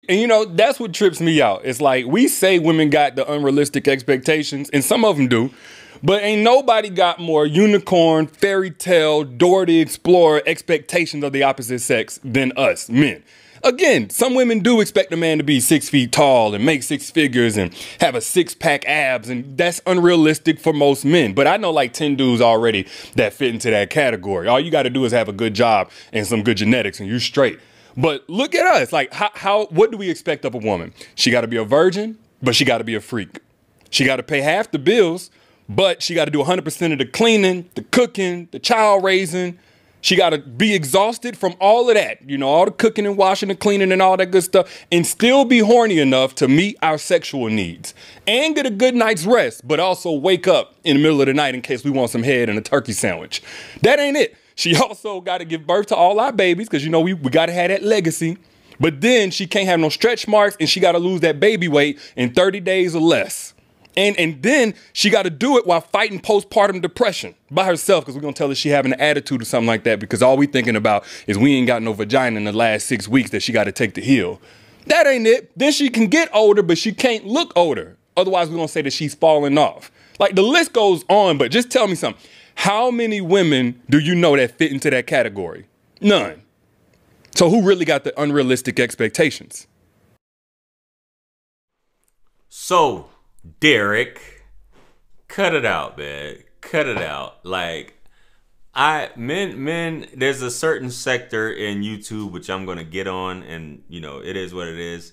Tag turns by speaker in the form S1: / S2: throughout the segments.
S1: And you know, that's what trips me out. It's like we say women got the unrealistic expectations, and some of them do, but ain't nobody got more unicorn, fairy tale, Dora the Explorer expectations of the opposite sex than us, men. Again, some women do expect a man to be 6 feet tall and make six figures and have a six-pack abs, and that's unrealistic for most men. But I know like 10 dudes already that fit into that category. All you got to do is have a good job and some good genetics, and you're straight. But look at us. Like, what do we expect of a woman? She got to be a virgin, but she got to be a freak. She got to pay half the bills, but she got to do 100% of the cleaning, the cooking, the child raising. She got to be exhausted from all of that, you know, all the cooking and washing and cleaning and all that good stuff, and still be horny enough to meet our sexual needs and get a good night's rest, but also wake up in the middle of the night in case we want some head and a turkey sandwich. That ain't it. She also got to give birth to all our babies because, you know, we got to have that legacy. But then she can't have no stretch marks, and she got to lose that baby weight in 30 days or less. And then she got to do it while fighting postpartum depression by herself, because we're going to tell her she having an attitude or something like that, because all we thinking about is we ain't got no vagina in the last 6 weeks that she got to take to heal. That ain't it. Then she can get older, but she can't look older. Otherwise, we're going to say that she's falling off. Like, the list goes on, but just tell me something. How many women do you know that fit into that category? None. So who really got the unrealistic expectations?
S2: So, Derrick, cut it out, man. Cut it out. Like, men, there's a certain sector in YouTube which I'm gonna get on, and you know, it is what it is.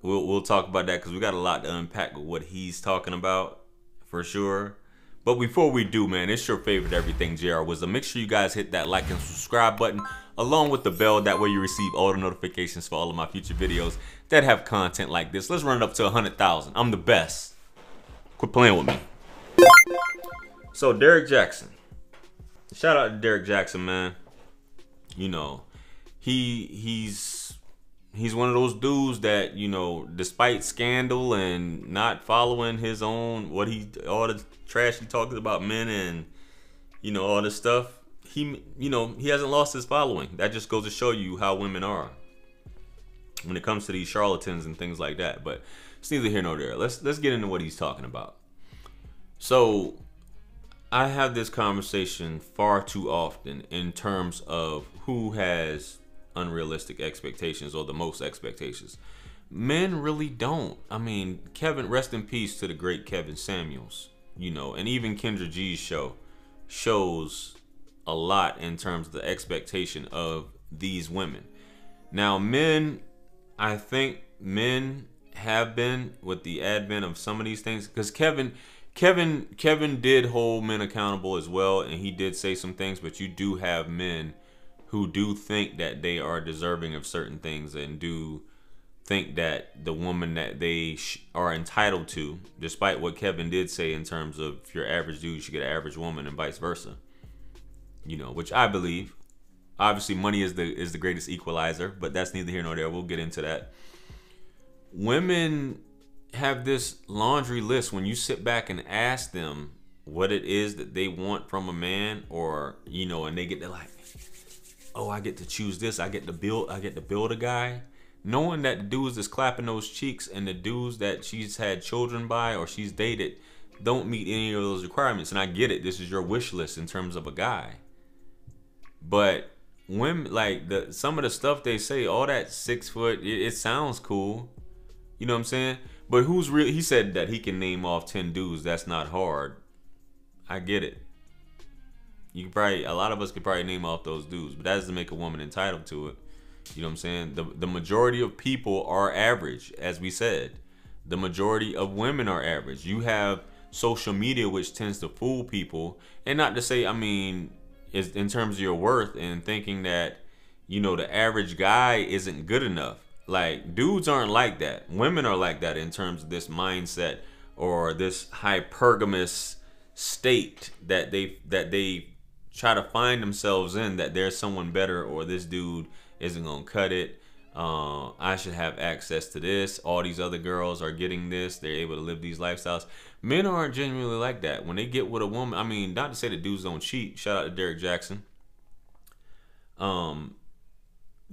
S2: We'll talk about that because we got a lot to unpack with what he's talking about, for sure. But before we do, man, it's your favorite Everything JR Wisdom. Make sure you guys hit that like and subscribe button along with the bell. That way you receive all the notifications for all of my future videos that have content like this. Let's run it up to 100,000. I'm the best. Quit playing with me. So Derrick Jaxn. Shout out to Derrick Jaxn, man. You know, he's one of those dudes that, you know, despite scandal and not following his own, all the trash he talks about men and, you know, all this stuff, he hasn't lost his following. That just goes to show you how women are when it comes to these charlatans and things like that. But it's neither here nor there. Let's get into what he's talking about. So I have this conversation far too often in terms of who has unrealistic expectations or the most expectations. Men really don't. I mean, Kevin, rest in peace to the great Kevin Samuels, you know, and even Kendra G's show shows a lot in terms of the expectation of these women. Now, men, I think men have been, with the advent of some of these things, because Kevin did hold men accountable as well, and he did say some things, but you do have men who do think that they are deserving of certain things and do think that the woman that they are entitled to, despite what Kevin did say in terms of if you're average dude, you should get an average woman and vice versa. You know, which I believe. Obviously, money is the greatest equalizer, but that's neither here nor there. We'll get into that. Women have this laundry list when you sit back and ask them what it is that they want from a man, or, you know, and they get to like, oh, I get to choose this, I get to build a guy, knowing that the dudes that's clapping those cheeks and the dudes that she's had children by or she's dated don't meet any of those requirements. And I get it, this is your wish list in terms of a guy, but women, like, some of the stuff they say, all that 6 foot, it sounds cool, you know what I'm saying? But who's real? He said that he can name off 10 dudes. That's not hard. I get it. You can probably, a lot of us could probably name off those dudes, but that doesn't make a woman entitled to it. You know what I'm saying? The majority of people are average, as we said. The majority of women are average. You have social media, which tends to fool people, and not to say, I mean, is in terms of your worth and thinking that, you know, the average guy isn't good enough. Like, dudes aren't like that. Women are like that in terms of this mindset or this hypergamous state that they try to find themselves in, that there's someone better, or this dude isn't gonna cut it. I should have access to this. All these other girls are getting this. They're able to live these lifestyles. Men aren't genuinely like that. When they get with a woman, I mean, not to say that dudes don't cheat. Shout out to Derrick Jaxn.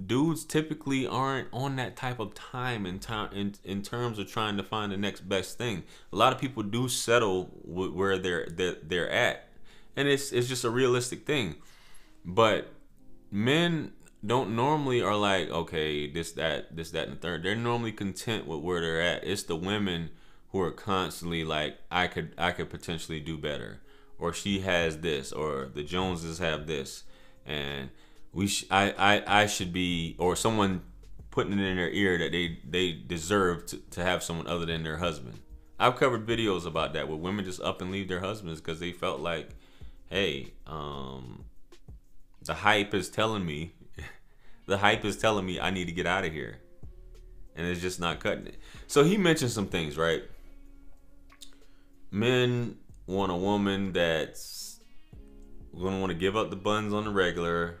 S2: dudes typically aren't on that type of time in terms of trying to find the next best thing. A lot of people do settle where they're at, and it's just a realistic thing. But men don't normally are like, okay, this that and the third. They're normally content with where they're at. It's the women who are constantly like, I could potentially do better, or she has this, or the Joneses have this, and I should be, or someone putting it in their ear that they deserve to have someone other than their husband. I've covered videos about that where women just up and leave their husbands because they felt like, hey, the hype is telling me I need to get out of here, and it's just not cutting it. So he mentioned some things, right? Men want a woman that's gonna want to give up the buns on the regular,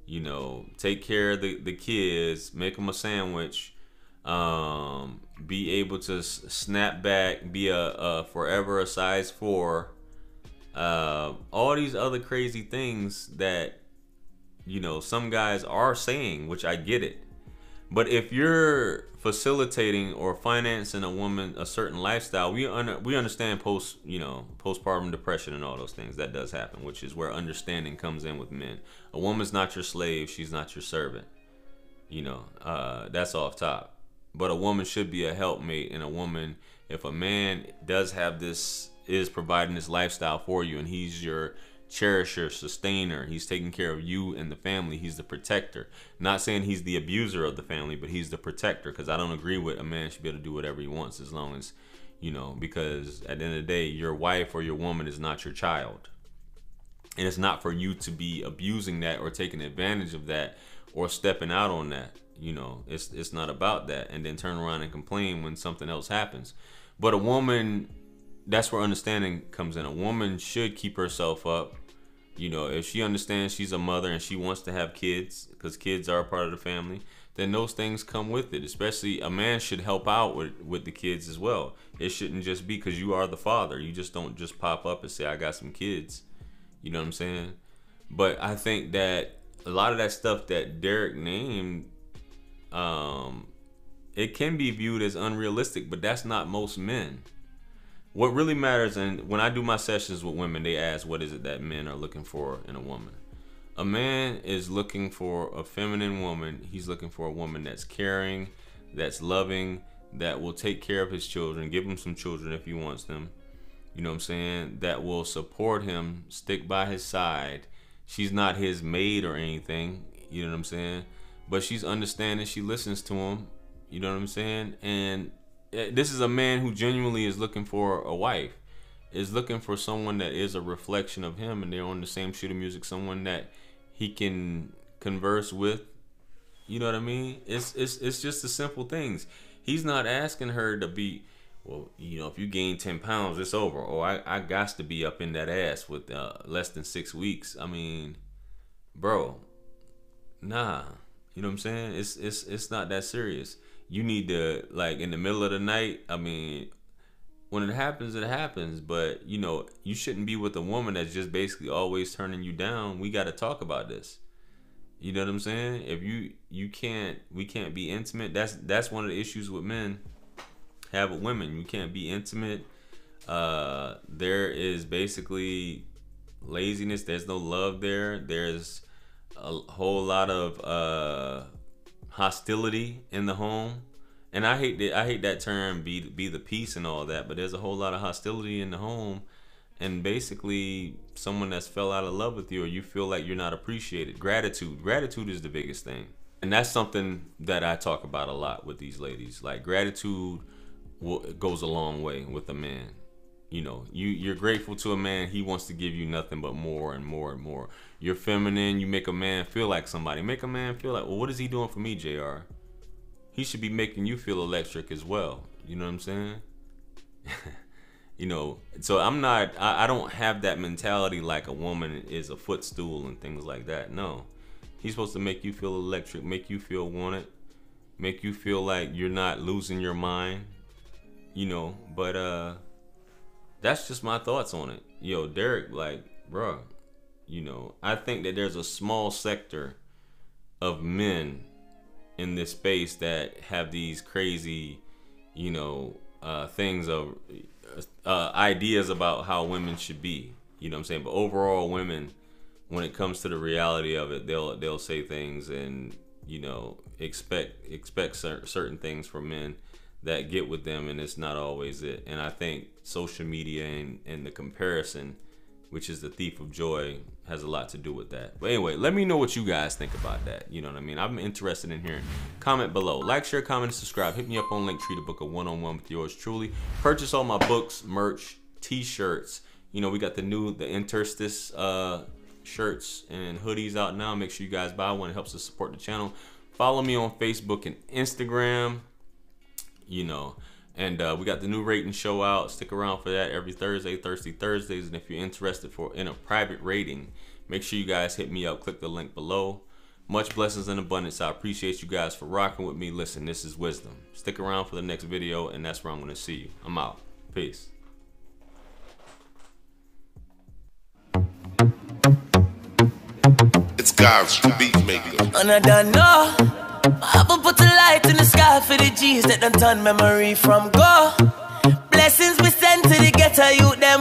S2: you know, take care of the kids, make them a sandwich, be able to snap back, be a forever a size 4, all these other crazy things that, you know, some guys are saying, which I get it. But if you're facilitating or financing a woman a certain lifestyle, we understand postpartum depression and all those things. That does happen, which is where understanding comes in with men. A woman's not your slave, she's not your servant. You know, that's off top. But a woman should be a helpmate, and a woman, if a man does have this, is providing this lifestyle for you, and he's your cherisher, sustainer, he's taking care of you and the family, he's the protector. Not saying he's the abuser of the family, but he's the protector, because I don't agree with a man should be able to do whatever he wants, as long as, you know, because at the end of the day, your wife or your woman is not your child, and it's not for you to be abusing that or taking advantage of that or stepping out on that. You know, it's not about that, and then turn around and complain when something else happens. But a woman, that's where understanding comes in. A woman should keep herself up. You know, if she understands she's a mother and she wants to have kids, because kids are a part of the family, then those things come with it. Especially a man should help out with the kids as well. It shouldn't just be because you are the father. You just don't just pop up and say, I got some kids. You know what I'm saying? But I think that a lot of that stuff that Derrick named, it can be viewed as unrealistic, but that's not most men. What really matters, and when I do my sessions with women, they ask, what is it that men are looking for in a woman? A man is looking for a feminine woman. He's looking for a woman that's caring, that's loving, that will take care of his children, give him some children if he wants them. You know what I'm saying? That will support him, stick by his side. She's not his maid or anything, you know what I'm saying? But she's understanding, she listens to him, you know what I'm saying? And this is a man who genuinely is looking for a wife, is looking for someone that is a reflection of him, and they're on the same sheet of music, someone that he can converse with. You know what I mean? It's just the simple things. He's not asking her to be, well, you know, if you gain 10 pounds, it's over. Or I got to be up in that ass with less than 6 weeks. I mean, bro, nah. You know what I'm saying? It's not that serious. You need to, like, in the middle of the night, I mean, when it happens, it happens. But, you know, you shouldn't be with a woman that's just basically always turning you down. We got to talk about this. You know what I'm saying? If we can't be intimate. That's one of the issues with men have with women. You can't be intimate. There is basically laziness. There's no love there. There's a whole lot of hostility in the home, and I hate that term, be the peace and all that, but there's a whole lot of hostility in the home, and basically someone that's fell out of love with you, or you feel like you're not appreciated. Gratitude is the biggest thing, and that's something that I talk about a lot with these ladies. Like, gratitude goes a long way with a man. You know, you're grateful to a man, he wants to give you nothing but more and more and more. You're feminine, you make a man feel like somebody. Make a man feel like, well, what is he doing for me, JR? He should be making you feel electric as well. You know what I'm saying? You know, so I don't have that mentality like a woman is a footstool and things like that. No. He's supposed to make you feel electric, make you feel wanted, make you feel like you're not losing your mind. You know, but that's just my thoughts on it. Yo, Derrick, like, bro, you know, I think that there's a small sector of men in this space that have these crazy, you know, things of ideas about how women should be. You know what I'm saying? But overall, women, when it comes to the reality of it, they'll say things and, you know, expect certain things from men that get with them, and it's not always it. And I think social media and the comparison, which is the thief of joy, has a lot to do with that. But anyway, let me know what you guys think about that. You know what I mean? I'm interested in hearing. Comment below. Like, share, comment, and subscribe. Hit me up on Linktree to book a one-on-one with yours truly. Purchase all my books, merch, t-shirts. You know, we got the Interstice shirts and hoodies out now. Make sure you guys buy one. It helps us support the channel. Follow me on Facebook and Instagram. You know, and we got the new rating show out. Stick around for that every Thursday, Thursdays. And if you're interested in a private rating, make sure you guys hit me up. Click the link below. Much blessings and abundance. I appreciate you guys for rocking with me. Listen, this is wisdom. Stick around for the next video, and that's where I'm going to see you. I'm out. Peace.
S3: It's God's beat maker.
S4: And I don't know. I haven't put a light in the sky for the G's that done turn memory from go. Blessings we send to the ghetto youth them.